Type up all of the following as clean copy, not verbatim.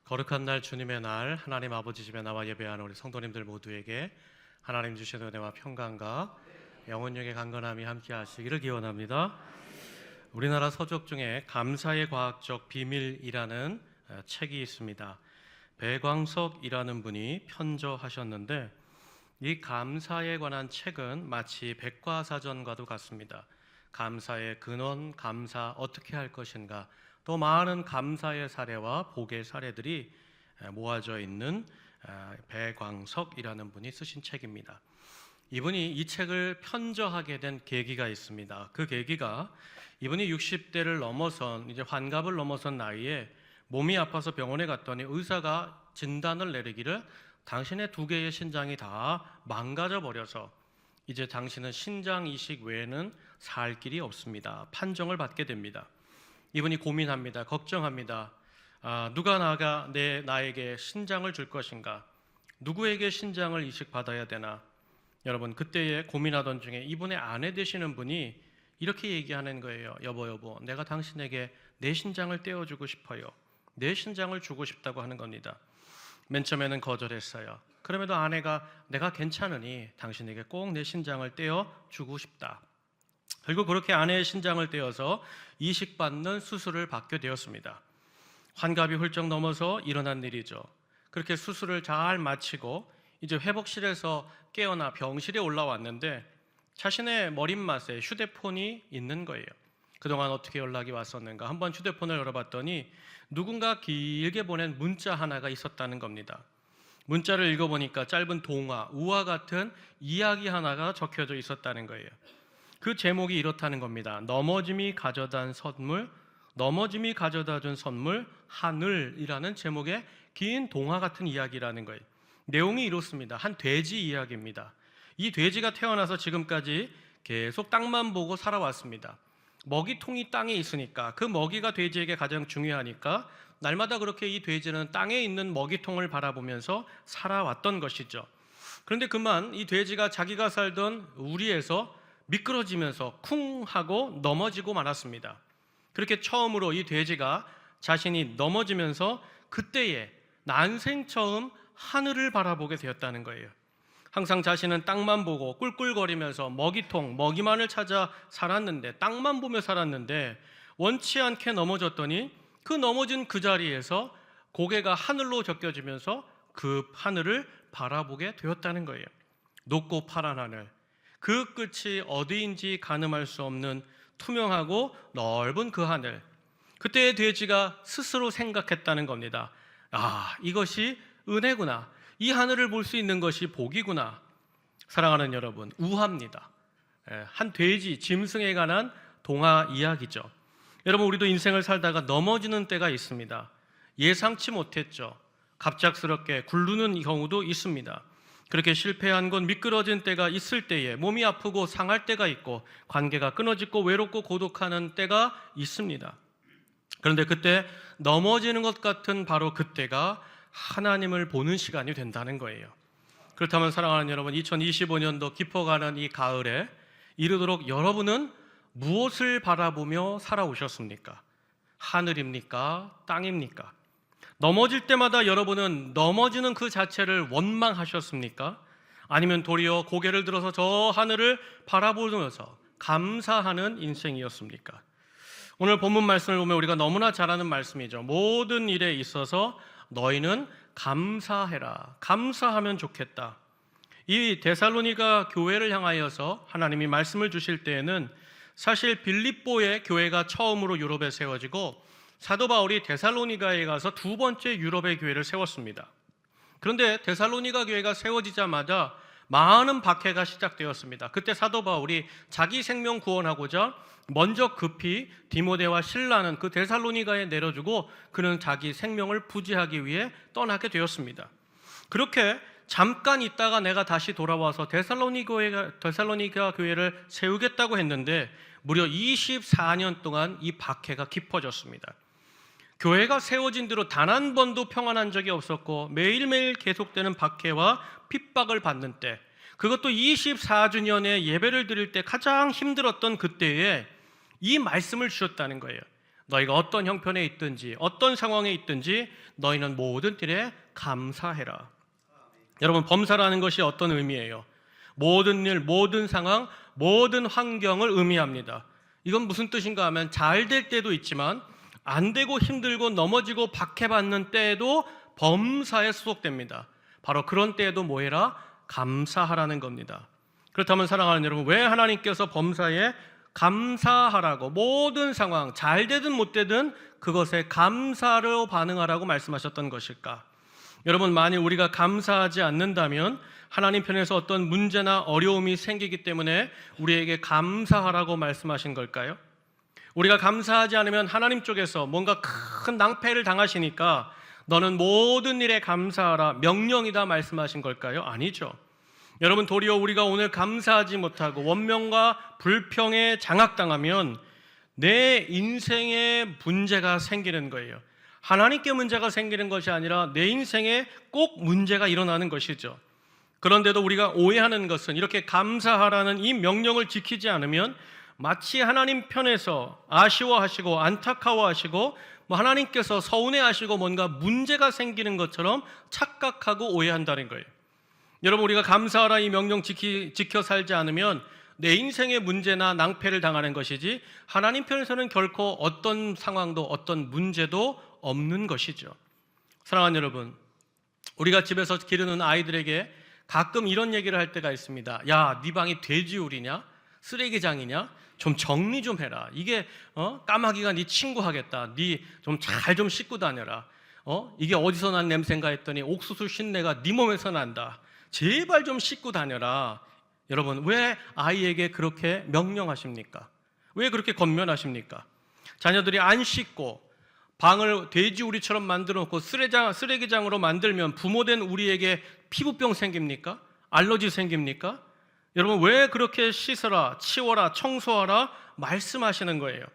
거룩한 날 주님의 날 하나님 아버지 집에 나와 예배하는 우리 성도님들 모두에게 하나님 주신 은혜와 평강과 영혼력의 강건함이 함께 하시기를 기원합니다. 우리나라 서적 중에 감사의 과학적 비밀이라는 책이 있습니다. 배광석이라는 분이 편저하셨는데 이 감사에 관한 책은 마치 백과사전과도 같습니다. 감사의 근원, 감사 어떻게 할 것인가, 또 많은 감사의 사례와 복의 사례들이 모아져 있는 배광석이라는 분이 쓰신 책입니다. 이분이 이 책을 편저하게 된 계기가 있습니다. 그 계기가 이분이 60대를 넘어선 이제 환갑을 넘어선 나이에 몸이 아파서 병원에 갔더니 의사가 진단을 내리기를 당신의 2개의 신장이 다 망가져 버려서 이제 당신은 신장 이식 외에는 살 길이 없습니다. 판정을 받게 됩니다. 이분이 고민합니다. 걱정합니다. 누가 나에게 신장을 줄 것인가? 누구에게 신장을 이식받아야 되나? 여러분, 그때에 고민하던 중에 이분의 아내 되시는 분이 이렇게 얘기하는 거예요. 여보, 내가 당신에게 내 신장을 떼어주고 싶어요. 내 신장을 주고 싶다고 하는 겁니다. 맨 처음에는 거절했어요. 그럼에도 아내가 내가 괜찮으니 당신에게 꼭 내 신장을 떼어주고 싶다. 그리고 그렇게 아내의 신장을 떼어서 이식받는 수술을 받게 되었습니다. 환갑이 훌쩍 넘어서 일어난 일이죠. 그렇게 수술을 잘 마치고 이제 회복실에서 깨어나 병실에 올라왔는데 자신의 머릿맛에 휴대폰이 있는 거예요. 그동안 어떻게 연락이 왔었는가 한번 휴대폰을 열어봤더니 누군가 길게 보낸 문자 하나가 있었다는 겁니다. 문자를 읽어보니까 짧은 동화, 우화 같은 이야기 하나가 적혀져 있었다는 거예요. 그 제목이 이렇다는 겁니다. 넘어짐이 가져다 준 선물 하늘이라는 제목의 긴 동화 같은 이야기라는 거예요. 내용이 이렇습니다. 한 돼지 이야기입니다. 이 돼지가 태어나서 지금까지 계속 땅만 보고 살아왔습니다. 먹이통이 땅에 있으니까 그 먹이가 돼지에게 가장 중요하니까 날마다 그렇게 이 돼지는 땅에 있는 먹이통을 바라보면서 살아왔던 것이죠. 그런데 그만 이 돼지가 자기가 살던 우리에서 미끄러지면서 쿵 하고 넘어지고 말았습니다. 그렇게 처음으로 이 돼지가 자신이 넘어지면서 그때에 난생 처음 하늘을 바라보게 되었다는 거예요. 항상 자신은 땅만 보고 꿀꿀거리면서 먹이만을 찾아 살았는데, 땅만 보며 살았는데 원치 않게 넘어졌더니 그 넘어진 그 자리에서 고개가 하늘로 적혀지면서 그 하늘을 바라보게 되었다는 거예요. 높고 파란 하늘, 그 끝이 어디인지 가늠할 수 없는 투명하고 넓은 그 하늘. 그때의 돼지가 스스로 생각했다는 겁니다. 이것이 은혜구나. 이 하늘을 볼 수 있는 것이 복이구나. 사랑하는 여러분, 우화입니다. 한 돼지, 짐승에 관한 동화 이야기죠. 여러분, 우리도 인생을 살다가 넘어지는 때가 있습니다. 예상치 못했죠. 갑작스럽게 굴르는 경우도 있습니다. 그렇게 실패한 건 미끄러진 때가 있을 때에 몸이 아프고 상할 때가 있고 관계가 끊어지고 외롭고 고독하는 때가 있습니다. 그런데 그때 넘어지는 것 같은 바로 그때가 하나님을 보는 시간이 된다는 거예요. 그렇다면 사랑하는 여러분, 2025년도 깊어가는 이 가을에 이르도록 여러분은 무엇을 바라보며 살아오셨습니까? 하늘입니까? 땅입니까? 넘어질 때마다 여러분은 넘어지는 그 자체를 원망하셨습니까? 아니면 도리어 고개를 들어서 저 하늘을 바라보면서 감사하는 인생이었습니까? 오늘 본문 말씀을 보면 우리가 너무나 잘 아는 말씀이죠. 모든 일에 있어서 너희는 감사해라. 감사하면 좋겠다. 이 데살로니가 교회를 향하여서 하나님이 말씀을 주실 때에는 사실 빌립보의 교회가 처음으로 유럽에 세워지고 사도 바울이 데살로니가에 가서 2번째 유럽의 교회를 세웠습니다. 그런데 데살로니가 교회가 세워지자마자 많은 박해가 시작되었습니다. 그때 사도 바울이 자기 생명 구원하고자 먼저 급히 디모데와 실라는 그 데살로니가에 내려주고 그는 자기 생명을 부지하기 위해 떠나게 되었습니다. 그렇게 잠깐 있다가 내가 다시 돌아와서 데살로니가 교회를 세우겠다고 했는데 무려 24년 동안 이 박해가 깊어졌습니다. 교회가 세워진 뒤로 단 한 번도 평안한 적이 없었고 매일매일 계속되는 박해와 핍박을 받는 때, 그것도 24주년에 예배를 드릴 때 가장 힘들었던 그때에 이 말씀을 주셨다는 거예요. 너희가 어떤 형편에 있든지 어떤 상황에 있든지 너희는 모든 일에 감사해라. 여러분, 범사라는 것이 어떤 의미예요? 모든 일, 모든 상황, 모든 환경을 의미합니다. 이건 무슨 뜻인가 하면 잘 될 때도 있지만 안 되고 힘들고 넘어지고 박해받는 때에도 범사에 소속됩니다. 바로 그런 때에도 뭐 해라? 감사하라는 겁니다. 그렇다면 사랑하는 여러분, 왜 하나님께서 범사에 감사하라고, 모든 상황 잘 되든 못 되든 그것에 감사로 반응하라고 말씀하셨던 것일까? 여러분, 만일 우리가 감사하지 않는다면 하나님 편에서 어떤 문제나 어려움이 생기기 때문에 우리에게 감사하라고 말씀하신 걸까요? 우리가 감사하지 않으면 하나님 쪽에서 뭔가 큰 낭패를 당하시니까 너는 모든 일에 감사하라, 명령이다 말씀하신 걸까요? 아니죠. 여러분, 도리어 우리가 오늘 감사하지 못하고 원명과 불평에 장악당하면 내 인생에 문제가 생기는 거예요. 하나님께 문제가 생기는 것이 아니라 내 인생에 꼭 문제가 일어나는 것이죠. 그런데도 우리가 오해하는 것은 이렇게 감사하라는 이 명령을 지키지 않으면 마치 하나님 편에서 아쉬워하시고 안타까워하시고 하나님께서 서운해하시고 뭔가 문제가 생기는 것처럼 착각하고 오해한다는 거예요. 여러분, 우리가 감사하라 이 명령 지켜 살지 않으면 내 인생의 문제나 낭패를 당하는 것이지 하나님 편에서는 결코 어떤 상황도 어떤 문제도 없는 것이죠. 사랑하는 여러분, 우리가 집에서 기르는 아이들에게 가끔 이런 얘기를 할 때가 있습니다. 야, 네 방이 돼지우리냐? 쓰레기장이냐? 좀 정리 좀 해라. 이게 까마귀가 네 친구 하겠다. 네 좀 잘 좀 씻고 다녀라. 이게 어디서 난 냄새인가 했더니 옥수수 신내가 네 몸에서 난다. 제발 좀 씻고 다녀라. 여러분, 왜 아이에게 그렇게 명령하십니까? 왜 그렇게 권면하십니까? 자녀들이 안 씻고 방을 돼지우리처럼 만들어 놓고 쓰레기장으로 만들면 부모된 우리에게 피부병 생깁니까? 알러지 생깁니까? 여러분, 왜 그렇게 씻어라, 치워라, 청소하라 말씀하시는 거예요?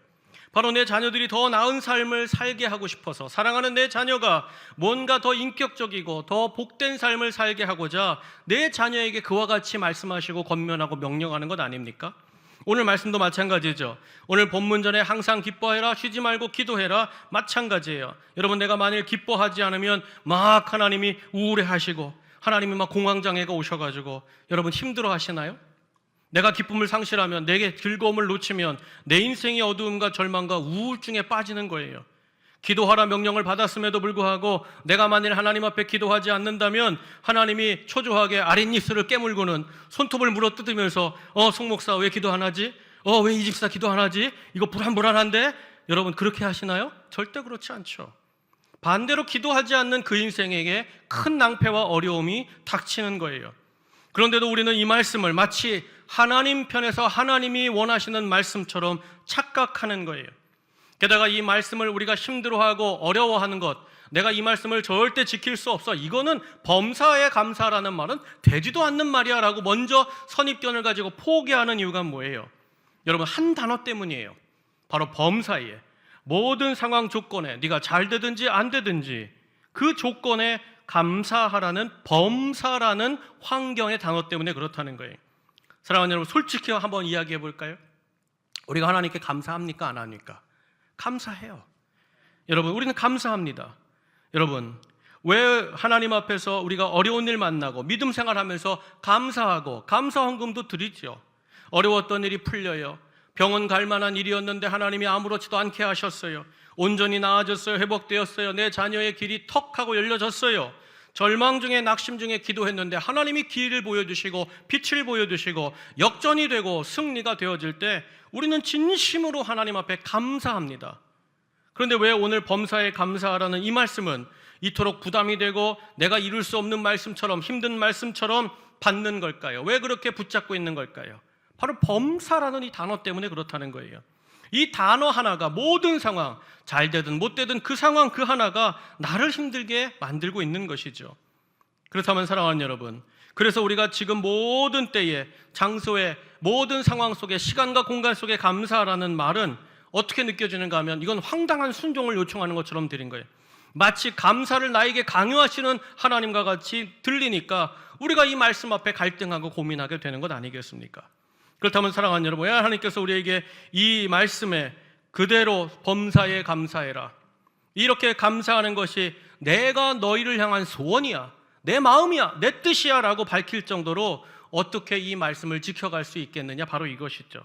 바로 내 자녀들이 더 나은 삶을 살게 하고 싶어서, 사랑하는 내 자녀가 뭔가 더 인격적이고 더 복된 삶을 살게 하고자 내 자녀에게 그와 같이 말씀하시고 권면하고 명령하는 것 아닙니까? 오늘 말씀도 마찬가지죠. 오늘 본문 전에 항상 기뻐해라, 쉬지 말고 기도해라, 마찬가지예요. 여러분, 내가 만일 기뻐하지 않으면 막 하나님이 우울해하시고 하나님이 막 공황장애가 오셔가지고 여러분 힘들어 하시나요? 내가 기쁨을 상실하면, 내게 즐거움을 놓치면 내 인생의 어두움과 절망과 우울증에 빠지는 거예요. 기도하라 명령을 받았음에도 불구하고 내가 만일 하나님 앞에 기도하지 않는다면 하나님이 초조하게 아랫입술을 깨물고는 손톱을 물어뜯으면서 송 목사 왜 기도 안 하지? 왜 이 집사 기도 안 하지? 이거 불안불안한데? 여러분, 그렇게 하시나요? 절대 그렇지 않죠. 반대로 기도하지 않는 그 인생에게 큰 낭패와 어려움이 닥치는 거예요. 그런데도 우리는 이 말씀을 마치 하나님 편에서 하나님이 원하시는 말씀처럼 착각하는 거예요. 게다가 이 말씀을 우리가 힘들어하고 어려워하는 것, 내가 이 말씀을 절대 지킬 수 없어, 이거는 범사에 감사라는 말은 되지도 않는 말이야 라고 먼저 선입견을 가지고 포기하는 이유가 뭐예요? 여러분, 한 단어 때문이에요. 바로 범사에, 모든 상황 조건에 네가 잘 되든지 안 되든지 그 조건에 감사하라는 범사라는 환경의 단어 때문에 그렇다는 거예요. 사랑하는 여러분, 솔직히 한번 이야기해 볼까요? 우리가 하나님께 감사합니까? 안 합니까? 감사해요. 여러분, 우리는 감사합니다. 여러분, 왜 하나님 앞에서 우리가 어려운 일 만나고 믿음 생활하면서 감사하고 감사 헌금도 드리죠. 어려웠던 일이 풀려요. 병원 갈 만한 일이었는데 하나님이 아무렇지도 않게 하셨어요. 온전히 나아졌어요. 회복되었어요. 내 자녀의 길이 턱 하고 열려졌어요. 절망 중에 낙심 중에 기도했는데 하나님이 길을 보여주시고 빛을 보여주시고 역전이 되고 승리가 되어질 때 우리는 진심으로 하나님 앞에 감사합니다. 그런데 왜 오늘 범사에 감사하라는 이 말씀은 이토록 부담이 되고 내가 이룰 수 없는 말씀처럼, 힘든 말씀처럼 받는 걸까요? 왜 그렇게 붙잡고 있는 걸까요? 바로 범사라는 이 단어 때문에 그렇다는 거예요. 이 단어 하나가 모든 상황, 잘 되든 못 되든 그 상황 그 하나가 나를 힘들게 만들고 있는 것이죠. 그렇다면 사랑하는 여러분, 그래서 우리가 지금 모든 때에, 장소에, 모든 상황 속에, 시간과 공간 속에 감사하라는 말은 어떻게 느껴지는가 하면 이건 황당한 순종을 요청하는 것처럼 드린 거예요. 마치 감사를 나에게 강요하시는 하나님과 같이 들리니까 우리가 이 말씀 앞에 갈등하고 고민하게 되는 것 아니겠습니까? 그렇다면 사랑하는 여러분, 왜 하나님께서 우리에게 이 말씀에 그대로 범사에 감사해라. 이렇게 감사하는 것이 내가 너희를 향한 소원이야, 내 마음이야, 내 뜻이야 라고 밝힐 정도로 어떻게 이 말씀을 지켜갈 수 있겠느냐, 바로 이것이죠.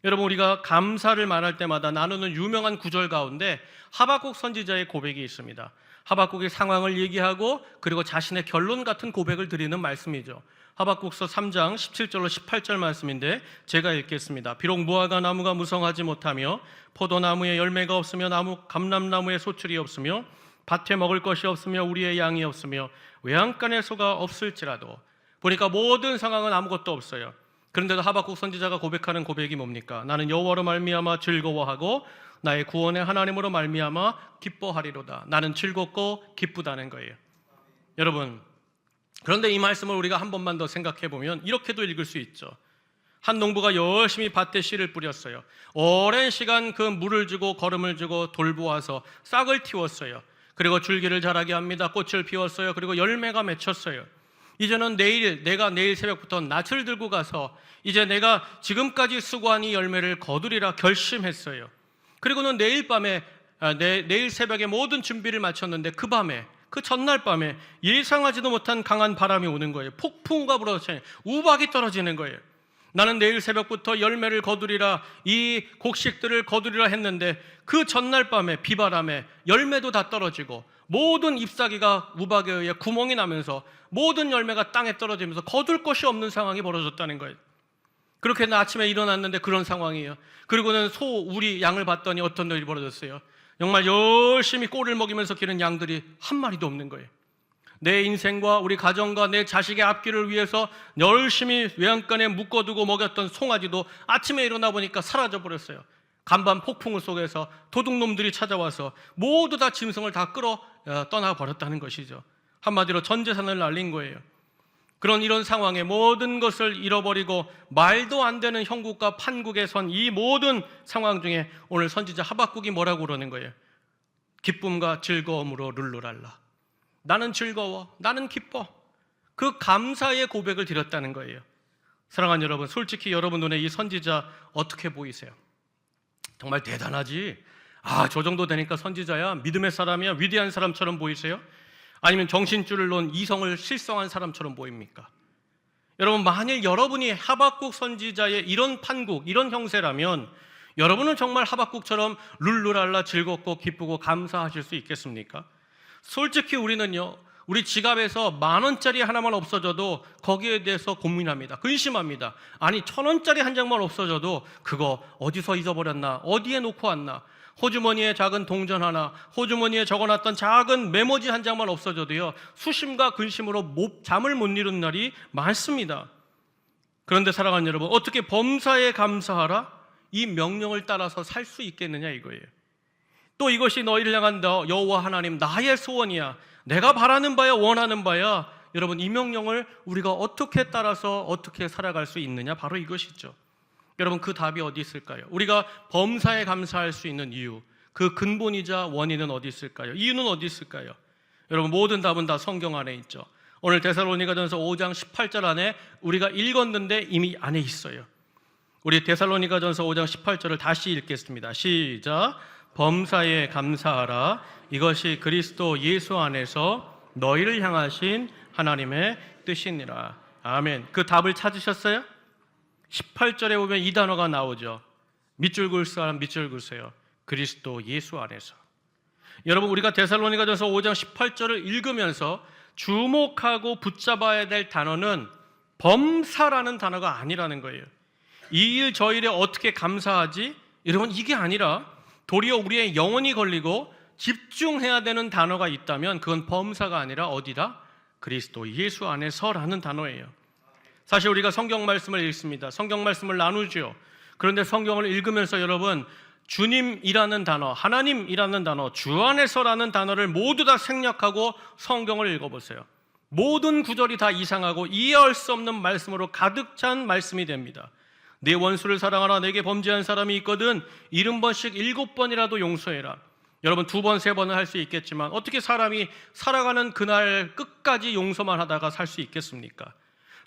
여러분, 우리가 감사를 말할 때마다 나누는 유명한 구절 가운데 하박국 선지자의 고백이 있습니다. 하박국의 상황을 얘기하고 그리고 자신의 결론 같은 고백을 드리는 말씀이죠. 하박국서 3장 17절로 18절 말씀인데 제가 읽겠습니다. 비록 무화과 나무가 무성하지 못하며 포도나무에 열매가 없으며 감람나무에 소출이 없으며 밭에 먹을 것이 없으며 우리의 양이 없으며 외양간에 소가 없을지라도, 보니까 모든 상황은 아무것도 없어요. 그런데도 하박국 선지자가 고백하는 고백이 뭡니까? 나는 여호와로 말미암아 즐거워하고 나의 구원의 하나님으로 말미암아 기뻐하리로다. 나는 즐겁고 기쁘다는 거예요. 여러분, 그런데 이 말씀을 우리가 한 번만 더 생각해 보면 이렇게도 읽을 수 있죠. 한 농부가 열심히 밭에 씨를 뿌렸어요. 오랜 시간 그 물을 주고 거름을 주고 돌보아서 싹을 틔웠어요. 그리고 줄기를 자라게 합니다. 꽃을 피웠어요. 그리고 열매가 맺혔어요. 이제는 내가 내일 새벽부터 낯을 들고 가서 이제 내가 지금까지 수고한 이 열매를 거두리라 결심했어요. 그리고는 내일 새벽에 모든 준비를 마쳤는데 그 전날 밤에 예상하지도 못한 강한 바람이 오는 거예요. 폭풍우가 불어서 우박이 떨어지는 거예요. 나는 내일 새벽부터 열매를 거두리라, 이 곡식들을 거두리라 했는데 그 전날 밤에 비바람에 열매도 다 떨어지고 모든 잎사귀가 우박에 의해 구멍이 나면서 모든 열매가 땅에 떨어지면서 거둘 것이 없는 상황이 벌어졌다는 거예요. 그렇게 아침에 일어났는데 그런 상황이에요. 그리고는 우리 양을 봤더니 어떤 일이 벌어졌어요. 정말 열심히 꼴을 먹이면서 기른 양들이 한 마리도 없는 거예요. 내 인생과 우리 가정과 내 자식의 앞길을 위해서 열심히 외양간에 묶어두고 먹였던 송아지도 아침에 일어나 보니까 사라져 버렸어요. 간밤 폭풍우 속에서 도둑놈들이 찾아와서 모두 다 짐승을 다 끌어 떠나버렸다는 것이죠. 한마디로 전 재산을 날린 거예요. 이런 상황에 모든 것을 잃어버리고 말도 안 되는 형국과 판국에 선 이 모든 상황 중에 오늘 선지자 하박국이 뭐라고 그러는 거예요? 기쁨과 즐거움으로 룰루랄라. 나는 즐거워, 나는 기뻐. 그 감사의 고백을 드렸다는 거예요. 사랑하는 여러분, 솔직히 여러분 눈에 이 선지자 어떻게 보이세요? 정말 대단하지? 저 정도 되니까 선지자야, 믿음의 사람이야, 위대한 사람처럼 보이세요? 아니면 정신줄을 놓은 이성을 실성한 사람처럼 보입니까? 여러분, 만일 여러분이 하박국 선지자의 이런 판국, 이런 형세라면 여러분은 정말 하박국처럼 룰루랄라 즐겁고 기쁘고 감사하실 수 있겠습니까? 솔직히 우리는요, 우리 지갑에서 10,000원짜리 하나만 없어져도 거기에 대해서 고민합니다. 근심합니다. 아니, 1,000원짜리 한 장만 없어져도 그거 어디서 잊어버렸나, 어디에 놓고 왔나, 호주머니에 작은 동전 하나, 호주머니에 적어놨던 작은 메모지 한 장만 없어져도요, 수심과 근심으로 잠을 못 이루는 날이 많습니다. 그런데 사랑하는 여러분, 어떻게 범사에 감사하라? 이 명령을 따라서 살 수 있겠느냐 이거예요. 또 이것이 너희를 향한 여호와 하나님 나의 소원이야, 내가 바라는 바야, 원하는 바야. 여러분, 이 명령을 우리가 어떻게 따라서 어떻게 살아갈 수 있느냐, 바로 이것이죠. 여러분, 그 답이 어디 있을까요? 우리가 범사에 감사할 수 있는 이유, 그 근본이자 원인은 어디 있을까요? 이유는 어디 있을까요? 여러분, 모든 답은 다 성경 안에 있죠. 오늘 데살로니가전서 5장 18절 안에 우리가 읽었는데 이미 안에 있어요. 우리 데살로니가전서 5장 18절을 다시 읽겠습니다. 시작. 범사에 감사하라. 이것이 그리스도 예수 안에서 너희를 향하신 하나님의 뜻이니라. 아멘. 그 답을 찾으셨어요? 18절에 보면 이 단어가 나오죠. 밑줄 긋을 사람 밑줄 긋으세요. 그리스도 예수 안에서. 여러분, 우리가 데살로니가전서 5장 18절을 읽으면서 주목하고 붙잡아야 될 단어는 범사라는 단어가 아니라는 거예요. 이 일 저 일에 어떻게 감사하지? 여러분, 이게 아니라 도리어 우리의 영혼이 걸리고 집중해야 되는 단어가 있다면 그건 범사가 아니라 어디다? 그리스도 예수 안에서라는 단어예요. 사실 우리가 성경 말씀을 읽습니다. 성경 말씀을 나누죠. 그런데 성경을 읽으면서 여러분, 주님이라는 단어, 하나님이라는 단어, 주 안에서라는 단어를 모두 다 생략하고 성경을 읽어보세요. 모든 구절이 다 이상하고 이해할 수 없는 말씀으로 가득 찬 말씀이 됩니다. 내 원수를 사랑하라. 내게 범죄한 사람이 있거든 70번씩 7번이라도 용서해라. 여러분, 2번, 3번은 할 수 있겠지만 어떻게 사람이 살아가는 그날 끝까지 용서만 하다가 살 수 있겠습니까?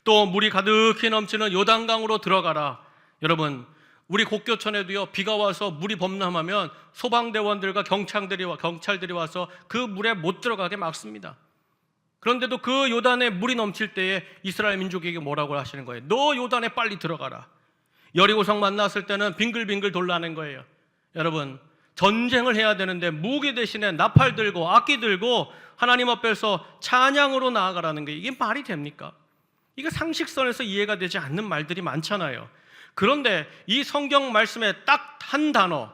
또 물이 가득히 넘치는 요단강으로 들어가라. 여러분, 우리 곡교천에도요, 비가 와서 물이 범람하면 소방대원들과 경찰들이 와서 그 물에 못 들어가게 막습니다. 그런데도 그 요단에 물이 넘칠 때에 이스라엘 민족에게 뭐라고 하시는 거예요? 너 요단에 빨리 들어가라. 여리고성 만났을 때는 빙글빙글 돌라는 거예요. 여러분, 전쟁을 해야 되는데 무기 대신에 나팔 들고 악기 들고 하나님 앞에서 찬양으로 나아가라는 게 이게 말이 됩니까? 이게 상식선에서 이해가 되지 않는 말들이 많잖아요. 그런데 이 성경 말씀에 딱 한 단어,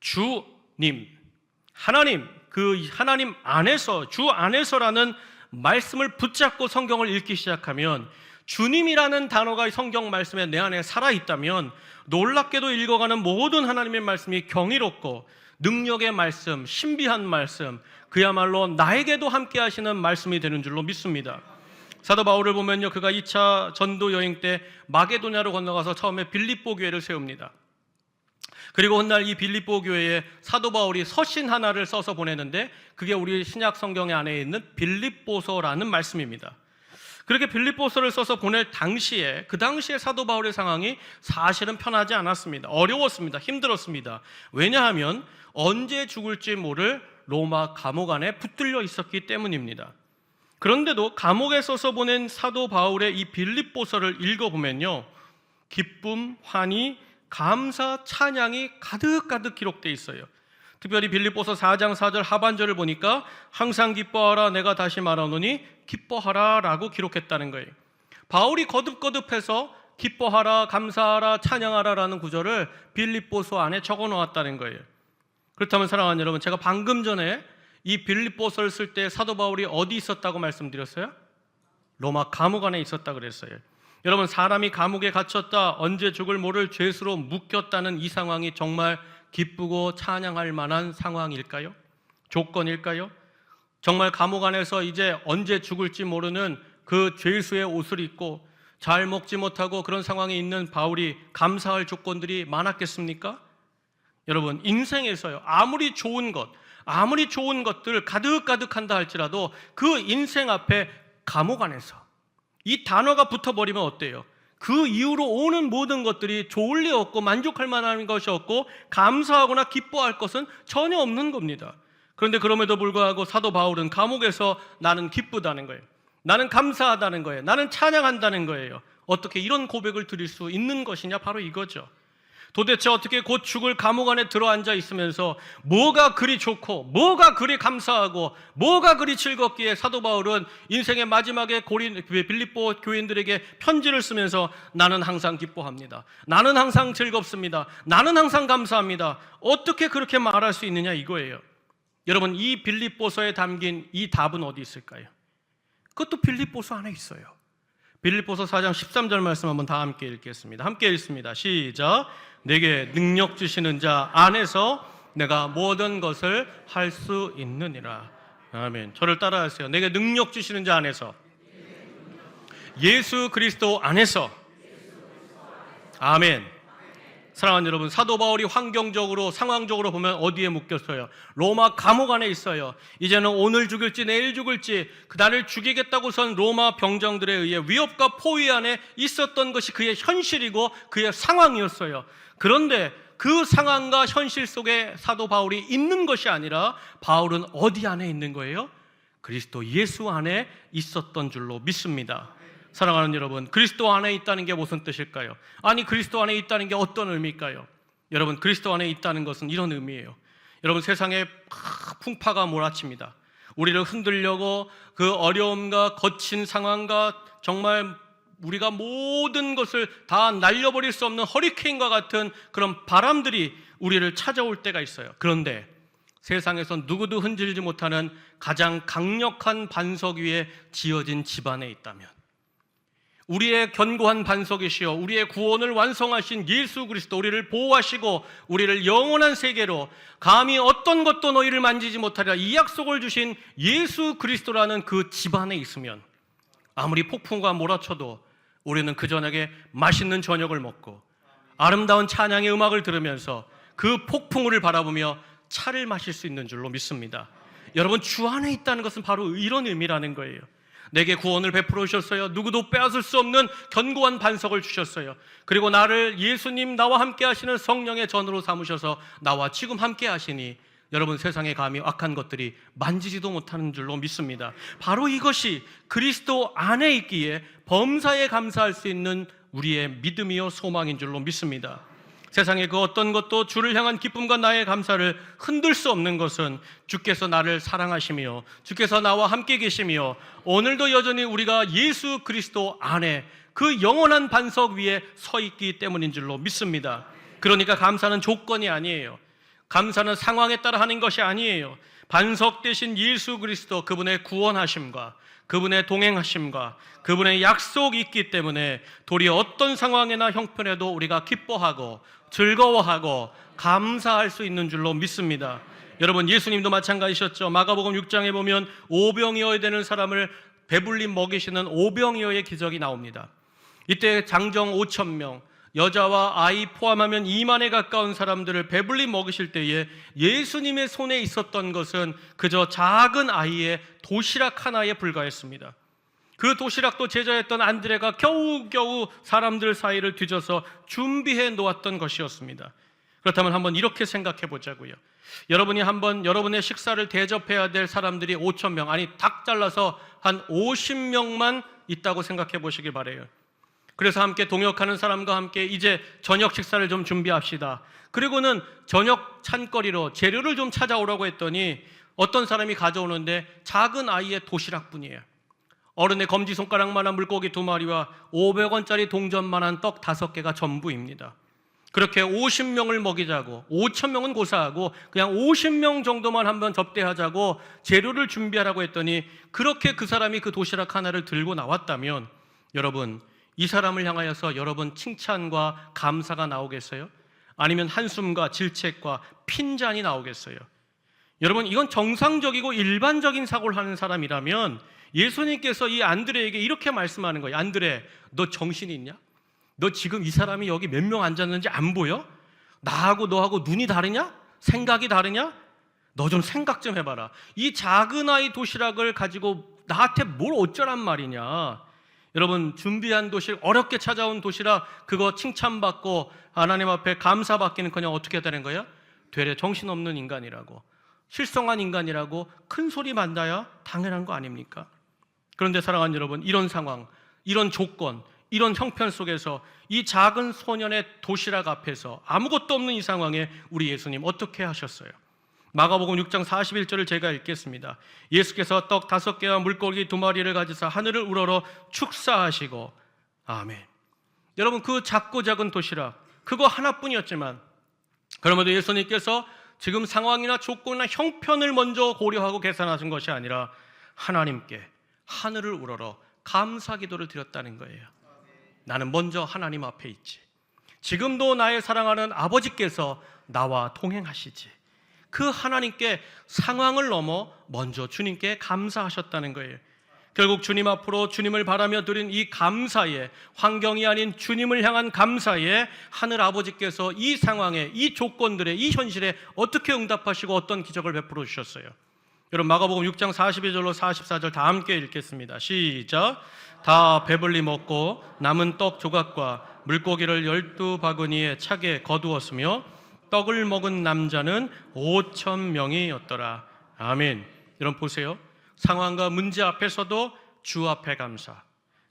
주님, 하나님, 그 하나님 안에서, 주 안에서라는 말씀을 붙잡고 성경을 읽기 시작하면, 주님이라는 단어가 성경 말씀에 내 안에 살아있다면 놀랍게도 읽어가는 모든 하나님의 말씀이 경이롭고 능력의 말씀, 신비한 말씀, 그야말로 나에게도 함께 하시는 말씀이 되는 줄로 믿습니다. 사도 바울을 보면요, 그가 2차 전도 여행 때 마게도냐로 건너가서 처음에 빌립보 교회를 세웁니다. 그리고 훗날 이 빌립보 교회에 사도 바울이 서신 하나를 써서 보내는데 그게 우리 신약 성경 안에 있는 빌립보서라는 말씀입니다. 그렇게 빌립보서를 써서 보낼 당시에, 그 당시에 사도 바울의 상황이 사실은 편하지 않았습니다. 어려웠습니다. 힘들었습니다. 왜냐하면 언제 죽을지 모를 로마 감옥 안에 붙들려 있었기 때문입니다. 그런데도 감옥에 써서 보낸 사도 바울의 이 빌립보서를 읽어보면요, 기쁨, 환희, 감사, 찬양이 가득가득 기록되어 있어요. 특별히 빌립보서 4장 4절 하반절을 보니까 항상 기뻐하라, 내가 다시 말하노니 기뻐하라 라고 기록했다는 거예요. 바울이 거듭거듭해서 기뻐하라, 감사하라, 찬양하라 라는 구절을 빌립보서 안에 적어 놓았다는 거예요. 그렇다면 사랑하는 여러분, 제가 방금 전에 이 빌립보서를 쓸 때 사도 바울이 어디 있었다고 말씀드렸어요? 로마 감옥 안에 있었다 그랬어요. 여러분, 사람이 감옥에 갇혔다, 언제 죽을 모를 죄수로 묶였다는 이 상황이 정말 기쁘고 찬양할 만한 상황일까요? 조건일까요? 정말 감옥 안에서 이제 언제 죽을지 모르는 그 죄수의 옷을 입고 잘 먹지 못하고 그런 상황에 있는 바울이 감사할 조건들이 많았겠습니까? 여러분, 인생에서요, 아무리 좋은 것들 가득가득한다 할지라도 그 인생 앞에 감옥 안에서 이 단어가 붙어버리면 어때요? 그 이후로 오는 모든 것들이 좋을 리 없고 만족할 만한 것이 없고 감사하거나 기뻐할 것은 전혀 없는 겁니다. 그런데 그럼에도 불구하고 사도 바울은 감옥에서 나는 기쁘다는 거예요. 나는 감사하다는 거예요. 나는 찬양한다는 거예요. 어떻게 이런 고백을 드릴 수 있는 것이냐? 바로 이거죠. 도대체 어떻게 곧 죽을 감옥 안에 들어앉아 있으면서 뭐가 그리 좋고 뭐가 그리 감사하고 뭐가 그리 즐겁기에 사도 바울은 인생의 마지막에 빌립보 교인들에게 편지를 쓰면서 나는 항상 기뻐합니다, 나는 항상 즐겁습니다, 나는 항상 감사합니다, 어떻게 그렇게 말할 수 있느냐 이거예요. 여러분, 이 빌립보서에 담긴 이 답은 어디 있을까요? 그것도 빌립보서 안에 있어요. 빌립보서 4장 13절 말씀 한번 다 함께 읽겠습니다. 함께 읽습니다. 시작. 내게 능력 주시는 자 안에서 내가 모든 것을 할 수 있느니라. 아멘. 저를 따라하세요. 내게 능력 주시는 자 안에서, 예수 그리스도 안에서. 아멘. 사랑하는 여러분, 사도 바울이 환경적으로, 상황적으로 보면 어디에 묶였어요? 로마 감옥 안에 있어요. 이제는 오늘 죽을지 내일 죽을지 나를 죽이겠다고선 로마 병정들에 의해 위협과 포위 안에 있었던 것이 그의 현실이고 그의 상황이었어요. 그런데 그 상황과 현실 속에 사도 바울이 있는 것이 아니라 바울은 어디 안에 있는 거예요? 그리스도 예수 안에 있었던 줄로 믿습니다. 사랑하는 여러분, 그리스도 안에 있다는 게 무슨 뜻일까요? 아니, 그리스도 안에 있다는 게 어떤 의미일까요? 여러분, 그리스도 안에 있다는 것은 이런 의미예요. 여러분, 세상에 풍파가 몰아칩니다. 우리를 흔들려고 그 어려움과 거친 상황과 정말 우리가 모든 것을 다 날려버릴 수 없는 허리케인과 같은 그런 바람들이 우리를 찾아올 때가 있어요. 그런데 세상에서 누구도 흔들지 못하는 가장 강력한 반석 위에 지어진 집 안에 있다면, 우리의 견고한 반석이시여 우리의 구원을 완성하신 예수 그리스도, 우리를 보호하시고 우리를 영원한 세계로 감히 어떤 것도 너희를 만지지 못하리라 이 약속을 주신 예수 그리스도라는 그 집 안에 있으면 아무리 폭풍과 몰아쳐도 우리는 그 저녁에 맛있는 저녁을 먹고 아름다운 찬양의 음악을 들으면서 그 폭풍우를 바라보며 차를 마실 수 있는 줄로 믿습니다. 여러분, 주 안에 있다는 것은 바로 이런 의미라는 거예요. 내게 구원을 베풀어 주셨어요. 누구도 빼앗을 수 없는 견고한 반석을 주셨어요. 그리고 나를 예수님 나와 함께 하시는 성령의 전으로 삼으셔서 나와 지금 함께 하시니 여러분, 세상에 감히 악한 것들이 만지지도 못하는 줄로 믿습니다. 바로 이것이 그리스도 안에 있기에 범사에 감사할 수 있는 우리의 믿음이요 소망인 줄로 믿습니다. 세상의 그 어떤 것도 주를 향한 기쁨과 나의 감사를 흔들 수 없는 것은 주께서 나를 사랑하시며 주께서 나와 함께 계시며 오늘도 여전히 우리가 예수 그리스도 안에 그 영원한 반석 위에 서 있기 때문인 줄로 믿습니다. 그러니까 감사는 조건이 아니에요. 감사는 상황에 따라 하는 것이 아니에요. 반석 되신 예수 그리스도, 그분의 구원하심과 그분의 동행하심과 그분의 약속이 있기 때문에 도리어 어떤 상황이나 형편에도 우리가 기뻐하고 즐거워하고 감사할 수 있는 줄로 믿습니다. 여러분, 예수님도 마찬가지셨죠. 마가복음 6장에 보면 오병이어야 되는 사람을 배불리 먹이시는 오병이어의 기적이 나옵니다. 이때 장정 5,000명, 여자와 아이 포함하면 2만에 가까운 사람들을 배불리 먹이실 때에 예수님의 손에 있었던 것은 그저 작은 아이의 도시락 하나에 불과했습니다. 그 도시락도 제자였던 안드레가 겨우겨우 사람들 사이를 뒤져서 준비해 놓았던 것이었습니다. 그렇다면 한번 이렇게 생각해 보자고요. 여러분이 한번 여러분의 식사를 대접해야 될 사람들이 5,000명, 아니 닭 잘라서 한 50명만 있다고 생각해 보시길 바라요. 그래서 함께 동역하는 사람과 함께 이제 저녁 식사를 좀 준비합시다. 그리고는 저녁 찬거리로 재료를 좀 찾아오라고 했더니 어떤 사람이 가져오는데 작은 아이의 도시락뿐이에요. 어른의 검지손가락만한 물고기 2마리와 500원짜리 동전만한 떡 5개가 전부입니다. 그렇게 50명을 먹이자고, 5,000명은 고사하고 그냥 50명 정도만 한번 접대하자고 재료를 준비하라고 했더니 그렇게 그 사람이 그 도시락 하나를 들고 나왔다면 여러분, 이 사람을 향하여서 여러분 칭찬과 감사가 나오겠어요? 아니면 한숨과 질책과 핀잔이 나오겠어요? 여러분, 이건 정상적이고 일반적인 사고를 하는 사람이라면 예수님께서 이 안드레에게 이렇게 말씀하는 거예요. 안드레, 너 정신이 있냐? 너 지금 이 사람이 여기 몇 명 앉았는지 안 보여? 나하고 너하고 눈이 다르냐? 생각이 다르냐? 너 좀 생각 좀 해봐라. 이 작은 아이 도시락을 가지고 나한테 뭘 어쩌란 말이냐? 여러분, 준비한 도시락, 어렵게 찾아온 도시락, 그거 칭찬받고 하나님 앞에 감사받기는커녕 어떻게 되는 거예요? 되레 정신없는 인간이라고, 실성한 인간이라고 큰 소리 만다야 당연한 거 아닙니까? 그런데 사랑하는 여러분, 이런 상황, 이런 조건, 이런 형편 속에서 이 작은 소년의 도시락 앞에서 아무것도 없는 이 상황에 우리 예수님 어떻게 하셨어요? 마가복음 6장 41절을 제가 읽겠습니다. 예수께서 떡 5개와 물고기 2마리를 가지사 하늘을 우러러 축사하시고, 아멘. 여러분, 그 작고 작은 도시락, 그거 하나뿐이었지만 그러면도 예수님께서 지금 상황이나 조건이나 형편을 먼저 고려하고 계산하신 것이 아니라 하나님께 하늘을 우러러 감사 기도를 드렸다는 거예요. 나는 먼저 하나님 앞에 있지. 지금도 나의 사랑하는 아버지께서 나와 동행하시지. 그 하나님께 상황을 넘어 먼저 주님께 감사하셨다는 거예요. 결국 주님 앞으로 주님을 바라며 드린 이 감사에, 환경이 아닌 주님을 향한 감사에 하늘 아버지께서 이 상황에, 이 조건들에, 이 현실에 어떻게 응답하시고 어떤 기적을 베풀어 주셨어요? 여러분, 마가복음 6장 42절로 44절 다 함께 읽겠습니다. 시작. 다 배불리 먹고 남은 떡 조각과 물고기를 12바구니에 차게 거두었으며 떡을 먹은 남자는 5,000명이었더라. 아멘. 여러분 보세요. 상황과 문제 앞에서도 주 앞에 감사,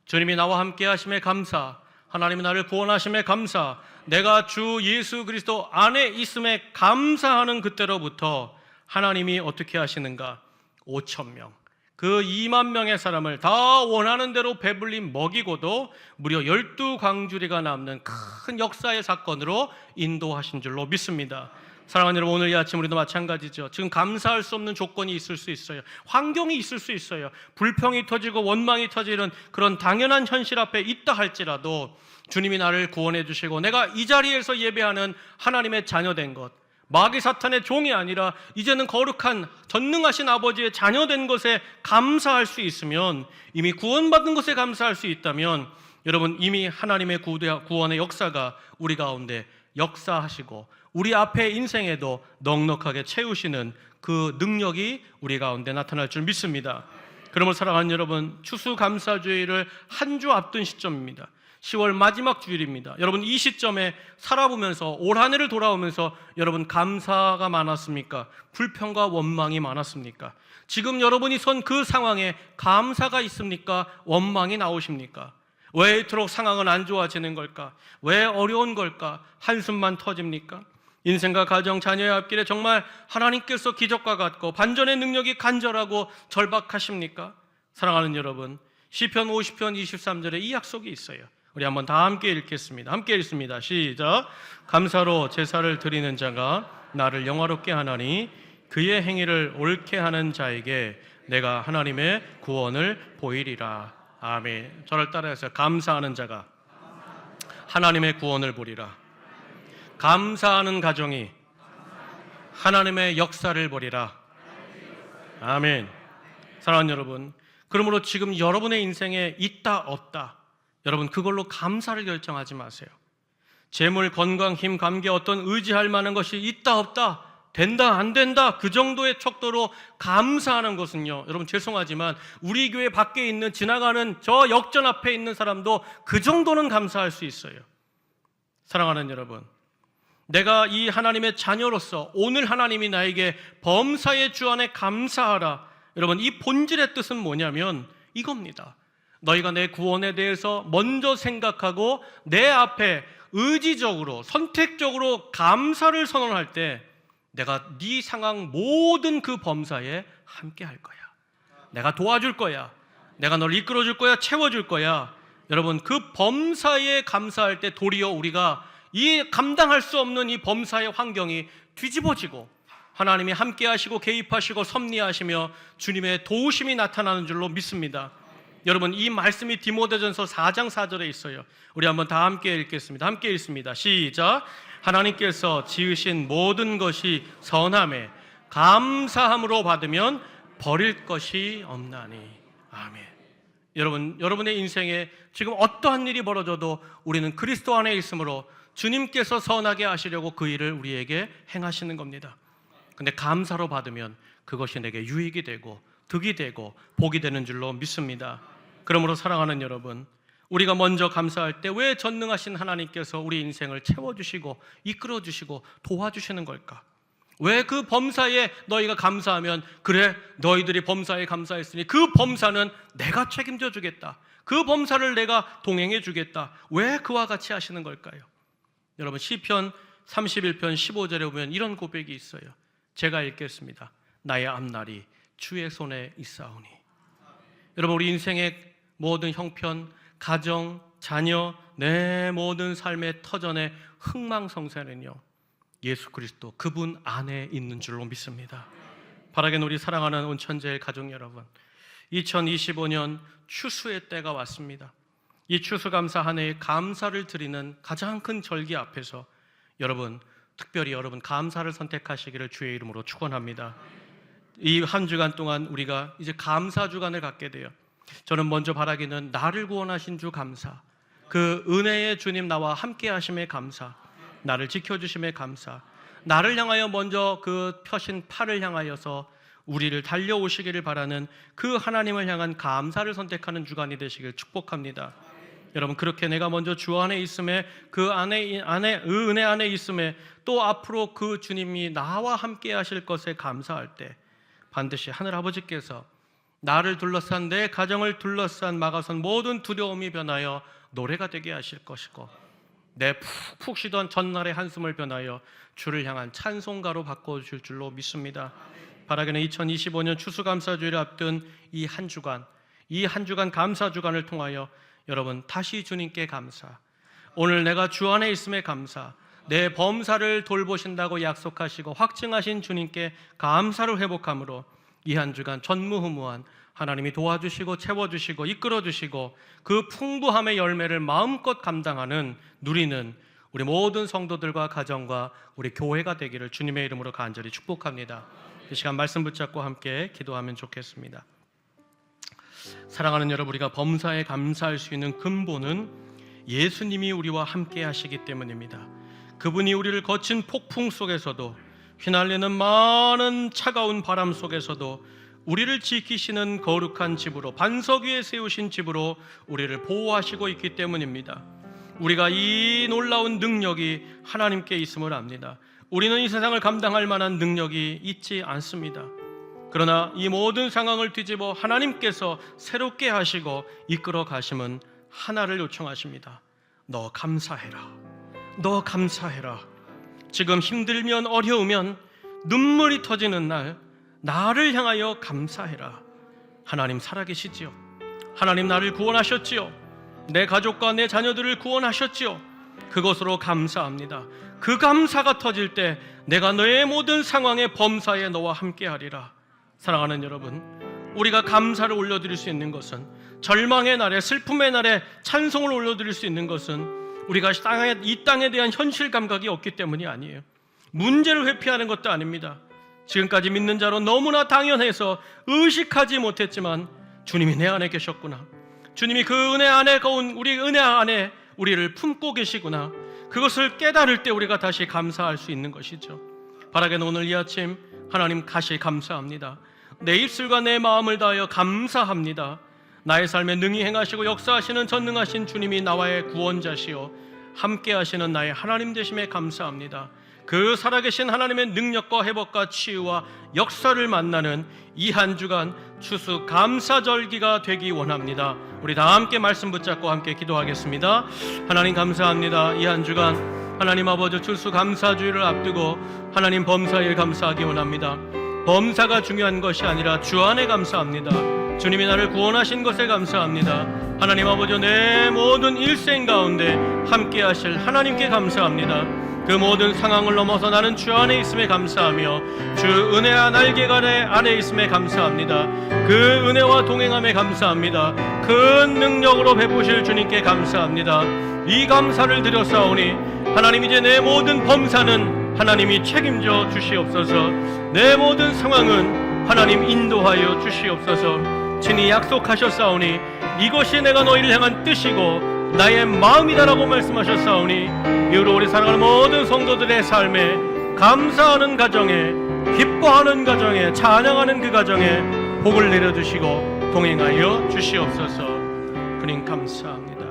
주님이 나와 함께 하심에 감사, 하나님이 나를 구원하심에 감사, 내가 주 예수 그리스도 안에 있음에 감사하는 그때로부터 하나님이 어떻게 하시는가? 5,000명, 그 2만 명의 사람을 다 원하는 대로 배불리 먹이고도 무려 12광주리가 남는 큰 역사의 사건으로 인도하신 줄로 믿습니다. 사랑하는 여러분, 오늘 이 아침 우리도 마찬가지죠. 지금 감사할 수 없는 조건이 있을 수 있어요. 환경이 있을 수 있어요. 불평이 터지고 원망이 터지는 그런 당연한 현실 앞에 있다 할지라도 주님이 나를 구원해 주시고 내가 이 자리에서 예배하는 하나님의 자녀된 것, 마귀 사탄의 종이 아니라 이제는 거룩한 전능하신 아버지의 자녀된 것에 감사할 수 있으면, 이미 구원받은 것에 감사할 수 있다면 여러분, 이미 하나님의 구원의 역사가 우리 가운데 역사하시고 우리 앞에 인생에도 넉넉하게 채우시는 그 능력이 우리 가운데 나타날 줄 믿습니다. 그러므로 사랑하는 여러분, 추수감사주의를 한 주 앞둔 시점입니다. 10월 마지막 주일입니다. 여러분, 이 시점에 살아보면서 올 한 해를 돌아오면서 여러분 감사가 많았습니까? 불평과 원망이 많았습니까? 지금 여러분이 선 그 상황에 감사가 있습니까? 원망이 나오십니까? 왜 이토록 상황은 안 좋아지는 걸까? 왜 어려운 걸까? 한숨만 터집니까? 인생과 가정, 자녀의 앞길에 정말 하나님께서 기적과 같고 반전의 능력이 간절하고 절박하십니까? 사랑하는 여러분, 시편 50편 23절에 이 약속이 있어요. 우리 한번 다 함께 읽겠습니다. 함께 읽습니다. 시작. 감사로 제사를 드리는 자가 나를 영화롭게 하나니 그의 행위를 옳게 하는 자에게 내가 하나님의 구원을 보이리라. 아멘. 저를 따라해서 감사하는 자가 하나님의 구원을 보리라. 감사하는 가정이 하나님의 역사를 보리라. 아멘. 사랑하는 여러분, 그러므로 지금 여러분의 인생에 있다 없다, 여러분 그걸로 감사를 결정하지 마세요. 재물, 건강, 힘, 관계, 어떤 의지할 만한 것이 있다 없다, 된다 안 된다, 그 정도의 척도로 감사하는 것은요, 여러분 죄송하지만 우리 교회 밖에 있는 지나가는 저 역전 앞에 있는 사람도 그 정도는 감사할 수 있어요. 사랑하는 여러분, 내가 이 하나님의 자녀로서 오늘 하나님이 나에게 범사의 주 안에 감사하라, 여러분 이 본질의 뜻은 뭐냐면 이겁니다. 너희가 내 구원에 대해서 먼저 생각하고 내 앞에 의지적으로 선택적으로 감사를 선언할 때 내가 네 상황 모든 그 범사에 함께 할 거야. 내가 도와줄 거야. 내가 널 이끌어줄 거야. 채워줄 거야. 여러분 그 범사에 감사할 때 도리어 우리가 이 감당할 수 없는 이 범사의 환경이 뒤집어지고 하나님이 함께 하시고 개입하시고 섭리하시며 주님의 도우심이 나타나는 줄로 믿습니다. 여러분 이 말씀이 디모데전서 4장 4절에 있어요. 우리 한번 다 함께 읽겠습니다. 함께 읽습니다. 시작. 하나님께서 지으신 모든 것이 선함에 감사함으로 받으면 버릴 것이 없나니. 아멘. 여러분, 여러분의 인생에 지금 어떠한 일이 벌어져도 우리는 그리스도 안에 있으므로 주님께서 선하게 하시려고 그 일을 우리에게 행하시는 겁니다. 근데 감사로 받으면 그것이 내게 유익이 되고 득이 되고 복이 되는 줄로 믿습니다. 그러므로 사랑하는 여러분, 우리가 먼저 감사할 때 왜 전능하신 하나님께서 우리 인생을 채워주시고 이끌어주시고 도와주시는 걸까? 왜 그 범사에 너희가 감사하면 그래 너희들이 범사에 감사했으니 그 범사는 내가 책임져 주겠다, 그 범사를 내가 동행해 주겠다, 왜 그와 같이 하시는 걸까요? 여러분 시편 31편 15절에 보면 이런 고백이 있어요. 제가 읽겠습니다. 나의 앞날이 주의 손에 있사오니. 여러분 우리 인생의 모든 형편, 가정, 자녀, 내 모든 삶의 터전의 흥망성쇠는요 예수 그리스도 그분 안에 있는 줄로 믿습니다. 바라긴 우리 사랑하는 온천제일 가족 여러분, 2025년 추수의 때가 왔습니다. 이 추수감사 한 해에 감사를 드리는 가장 큰 절기 앞에서 여러분 특별히 여러분 감사를 선택하시기를 주의 이름으로 축원합니다. 이 한 주간 동안 우리가 이제 감사 주간을 갖게 돼요. 저는 먼저 바라기는 나를 구원하신 주 감사, 그 은혜의 주님 나와 함께 하심에 감사, 나를 지켜주심에 감사, 나를 향하여 먼저 그 펴신 팔을 향하여서 우리를 달려오시기를 바라는 그 하나님을 향한 감사를 선택하는 주간이 되시길 축복합니다. 여러분 그렇게 내가 먼저 주 안에 있음에 그 은혜 안에 있음에 또 앞으로 그 주님이 나와 함께 하실 것에 감사할 때 반드시 하늘 아버지께서 나를 둘러싼 내 가정을 둘러싼 막아선 모든 두려움이 변하여 노래가 되게 하실 것이고 내 푹푹 쉬던 전날의 한숨을 변하여 주를 향한 찬송가로 바꿔주실 줄로 믿습니다. 바라기는 2025년 추수감사주의를 앞둔 이 한 주간 감사 주간을 통하여 여러분 다시 주님께 감사, 오늘 내가 주 안에 있음에 감사, 내 범사를 돌보신다고 약속하시고 확증하신 주님께 감사를 회복함으로 이 한 주간 전무후무한 하나님이 도와주시고 채워주시고 이끌어주시고 그 풍부함의 열매를 마음껏 감당하는 누리는 우리 모든 성도들과 가정과 우리 교회가 되기를 주님의 이름으로 간절히 축복합니다. 이 시간 말씀 붙잡고 함께 기도하면 좋겠습니다. 사랑하는 여러분, 우리가 범사에 감사할 수 있는 근본은 예수님이 우리와 함께 하시기 때문입니다. 그분이 우리를 거친 폭풍 속에서도 휘날리는 많은 차가운 바람 속에서도 우리를 지키시는 거룩한 집으로, 반석 위에 세우신 집으로 우리를 보호하시고 있기 때문입니다. 우리가 이 놀라운 능력이 하나님께 있음을 압니다. 우리는 이 세상을 감당할 만한 능력이 있지 않습니다. 그러나 이 모든 상황을 뒤집어 하나님께서 새롭게 하시고 이끌어 가심은 하나를 요청하십니다. 너 감사해라. 너 감사해라. 지금 힘들면, 어려우면, 눈물이 터지는 날 나를 향하여 감사해라. 하나님 살아계시지요. 하나님 나를 구원하셨지요. 내 가족과 내 자녀들을 구원하셨지요. 그것으로 감사합니다. 그 감사가 터질 때 내가 너의 모든 상황의 범사에 너와 함께하리라. 사랑하는 여러분, 우리가 감사를 올려드릴 수 있는 것은, 절망의 날에, 슬픔의 날에 찬송을 올려드릴 수 있는 것은 우리가 이 땅에 대한 현실 감각이 없기 때문이 아니에요. 문제를 회피하는 것도 아닙니다. 지금까지 믿는 자로 너무나 당연해서 의식하지 못했지만 주님이 내 안에 계셨구나. 주님이 그 은혜 안에 우리 은혜 안에 우리를 품고 계시구나. 그것을 깨달을 때 우리가 다시 감사할 수 있는 것이죠. 바라게는 오늘 이 아침 하나님 다시 감사합니다. 내 입술과 내 마음을 다하여 감사합니다. 나의 삶에 능히 행하시고 역사하시는 전능하신 주님이 나와의 구원자시요 함께 하시는 나의 하나님 되심에 감사합니다. 그 살아계신 하나님의 능력과 회복과 치유와 역사를 만나는 이 한 주간 추수 감사절기가 되기 원합니다. 우리 다 함께 말씀 붙잡고 함께 기도하겠습니다. 하나님 감사합니다. 이 한 주간 하나님 아버지 추수 감사주의를 앞두고 하나님 범사에 감사하기 원합니다. 범사가 중요한 것이 아니라 주 안에 감사합니다. 주님이 나를 구원하신 것에 감사합니다. 하나님 아버지 내 모든 일생 가운데 함께 하실 하나님께 감사합니다. 그 모든 상황을 넘어서 나는 주 안에 있음에 감사하며 주 은혜와 날개가 내 안에 있음에 감사합니다. 그 은혜와 동행함에 감사합니다. 큰 능력으로 베푸실 주님께 감사합니다. 이 감사를 드렸사오니 하나님 이제 내 모든 범사는 하나님이 책임져 주시옵소서. 내 모든 상황은 하나님 인도하여 주시옵소서. 친히 약속하셨사오니 이것이 내가 너희를 향한 뜻이고 나의 마음이다라고 말씀하셨사오니 이후로 우리 사랑하는 모든 성도들의 삶에 감사하는 가정에, 기뻐하는 가정에, 찬양하는 그 가정에 복을 내려주시고 동행하여 주시옵소서. 주님 감사합니다.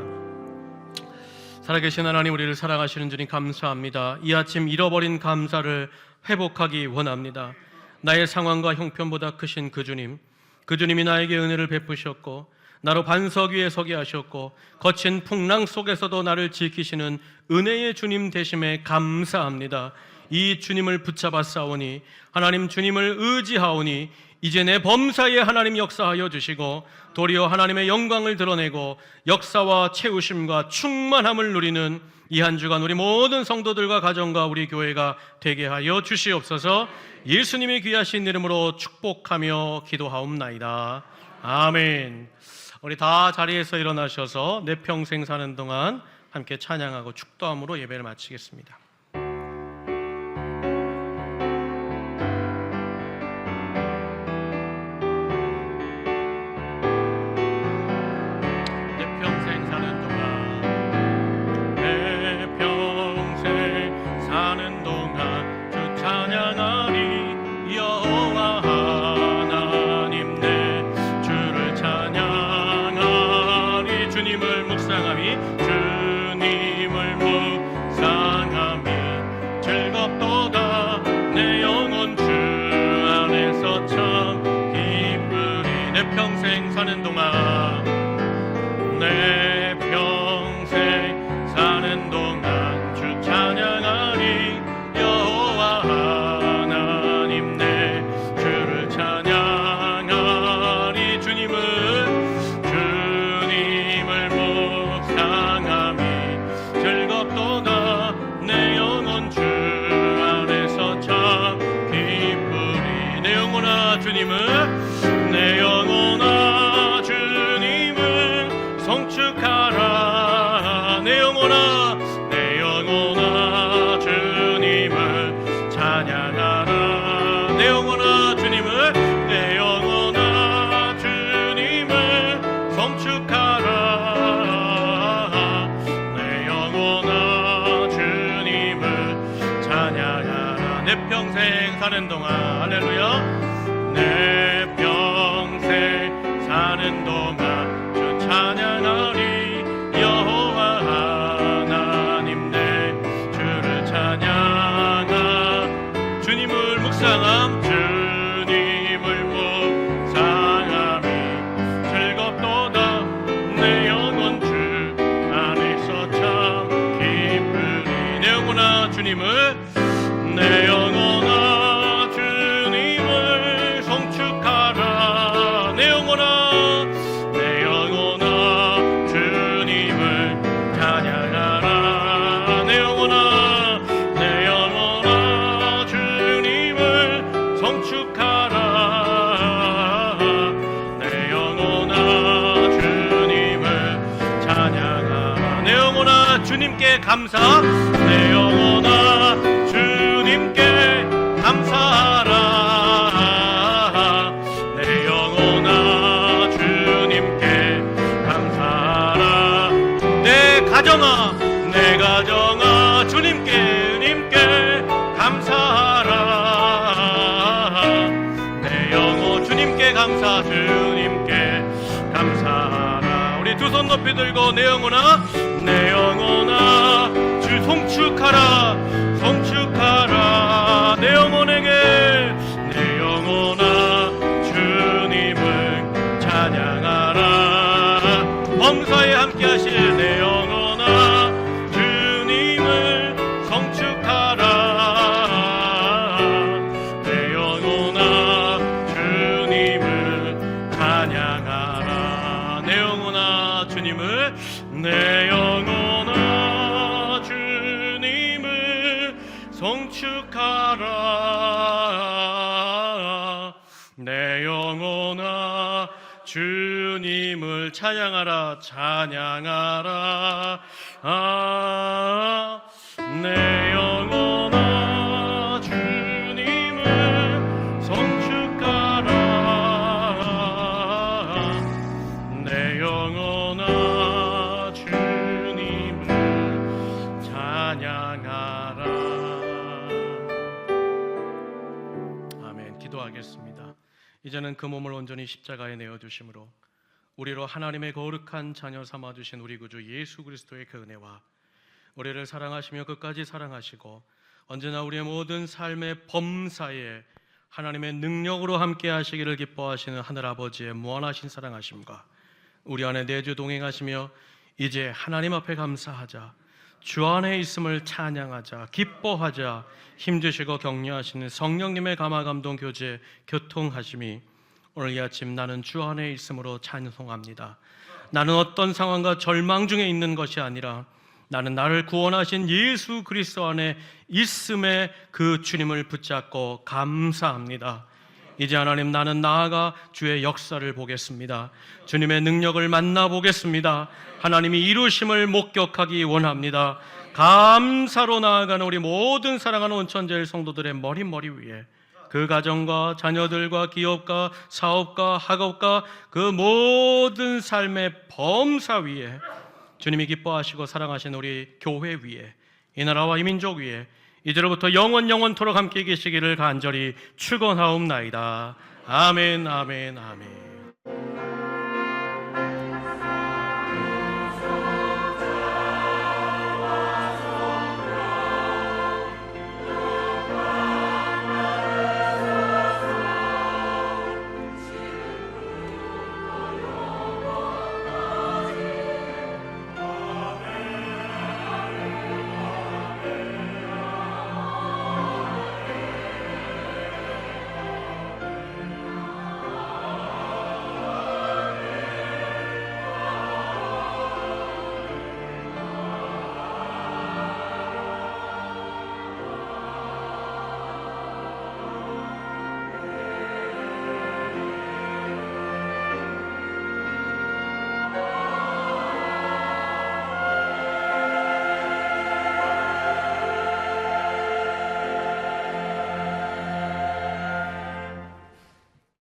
살아계신 하나님, 우리를 사랑하시는 주님 감사합니다. 이 아침 잃어버린 감사를 회복하기 원합니다. 나의 상황과 형편보다 크신 그 주님, 그 주님이 나에게 은혜를 베푸셨고 나로 반석 위에 서게 하셨고 거친 풍랑 속에서도 나를 지키시는 은혜의 주님 되심에 감사합니다. 이 주님을 붙잡아 싸우니, 하나님 주님을 의지하오니 이제 내 범사에 하나님 역사하여 주시고 도리어 하나님의 영광을 드러내고 역사와 채우심과 충만함을 누리는 이 한 주간 우리 모든 성도들과 가정과 우리 교회가 되게 하여 주시옵소서. 예수님의 귀하신 이름으로 축복하며 기도하옵나이다. 아멘. 우리 다 자리에서 일어나셔서 내 평생 사는 동안 함께 찬양하고 축도함으로 예배를 마치겠습니다. 사는 동안 내 평생 사는 동안 주 찬양하리. 여호와 하나님 내 주를 찬양하리. 주님을 묵상함이 즐겁도다. 내 영혼 주 안에서 참 기쁘리. 내 영혼아 주님을, 내 영혼아 성축하라. 내 영혼아, 내 영혼아 주님을 찬양하라. 내 영혼아 주님을, 내 영혼아 주님을 성축하라. 내 영혼아 주님을 찬양하라. 내 평생 사는 동안 할렐루야. 내 평생 동안 주 찬양하리. 여호와 하나님 내 주를 찬양하. 주님을 묵상함. 주님을 묵상함이 즐겁도다. 내 영혼 주 안에서 참 기쁘리. 내 영혼아 주님을, 내 영혼아 주님을 송축하라. 내 영혼아, 내 영혼아 주님을 찬양하라. 내 영혼아, 내 영혼아 주님을 송축하라. 내 영혼아 주님을 찬양하라. 내 영혼아 주님께 감사. 내 영혼아 주님께 감사하라. 내 영혼아 주님께 감사하라. 내 가정아, 내 가정아 주님께 감사하라. 내 영혼 주님께 감사. 주님께 감사하라. 우리 두 손 높이 들고 내 영혼아, 내 영혼아 주 송축하라. 송축하라. 내 영혼에게, 내 영혼아 주님을 찬양하라. 범사에 함께 하실 내 영혼아 주님을 송축하라. 내 영혼아 주님을 찬양하라. 내 영혼아 주님을, 내 영혼아 주님을 송축하라. 내 영혼아 주님을 찬양하라. 찬양하라. 내 영혼아 주님을 송축하라. 내 영혼아 주님을 찬양하라. 아멘. 기도하겠습니다. 이제는 그 몸을 온전히 십자가에 내어주심으로 우리로 하나님의 거룩한 자녀 삼아주신 우리 구주 예수 그리스도의 그 은혜와 우리를 사랑하시며 끝까지 사랑하시고 언제나 우리의 모든 삶의 범사에 하나님의 능력으로 함께 하시기를 기뻐하시는 하늘아버지의 무한하신 사랑하심과 우리 안에 내주 동행하시며 이제 하나님 앞에 감사하자, 주 안에 있음을 찬양하자, 기뻐하자 힘주시고 격려하시는 성령님의 감화감동 교제 교통하심이 오늘 이 아침 나는 주 안에 있음으로 찬송합니다. 나는 어떤 상황과 절망 중에 있는 것이 아니라 나는 나를 구원하신 예수 그리스도 안에 있음에 그 주님을 붙잡고 감사합니다. 이제 하나님, 나는 나아가 주의 역사를 보겠습니다. 주님의 능력을 만나보겠습니다. 하나님이 이루심을 목격하기 원합니다. 감사로 나아가는 우리 모든 사랑하는 온천제일 성도들의 머리 위에 그 가정과 자녀들과 기업과 사업과 학업과 그 모든 삶의 범사 위에 주님이 기뻐하시고 사랑하시는 우리 교회 위에, 이 나라와 이 민족 위에 이제로부터 영원토록 함께 계시기를 간절히 축원하옵나이다. 아멘, 아멘, 아멘.